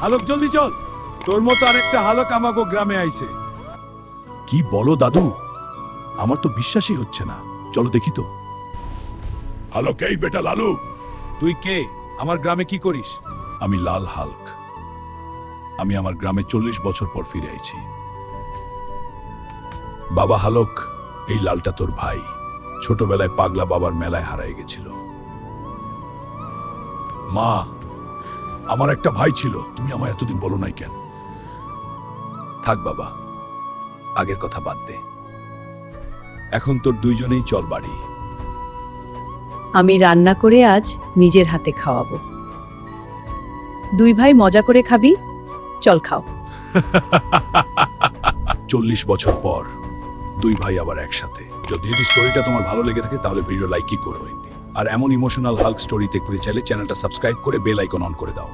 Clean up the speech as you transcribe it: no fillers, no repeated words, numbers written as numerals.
Hulk জলদি চল, তোর মতো আরেকটা হালক আমাগো গ্রামে আইছে। কি বলো দাদু, আমার তো বিশ্বাসই হচ্ছে না। চলো দেখি তো। হালক, এই বেটা লালু। তুই কে? আমার গ্রামে কি করিস? আমি লাল হাল্ক। আমি আমার গ্রামে 40 বছর পর ফিরে আইছি। বাবা হালক, এই লালটা তোর ভাই। ছোটবেলায় পাগলা বাবার মেলায় হারায় গেছিল। মা, আমার একটা ভাই ছিল, তুমি আমায় এতদিন বলো নাই কেন? থাক বাবা, আগের কথা বাদ দে। এখন তোর দুইজনেই চল বাড়ি। আমি রান্না করে আজ নিজের হাতে খাওয়াবো। দুই ভাই মজা করে খাবি, চল খাও। 40 বছর পর দুই ভাই আবার একসাথে। যদি এই স্টোরিটা তোমার ভালো লেগে থাকে তাহলে ভিডিও লাইক কি করো, আর এমন ইমোশনাল হাল্ক স্টোরি দেখতে চাইলে চ্যানেলটা সাবস্ক্রাইব করে বেল আইকন অন করে দাও।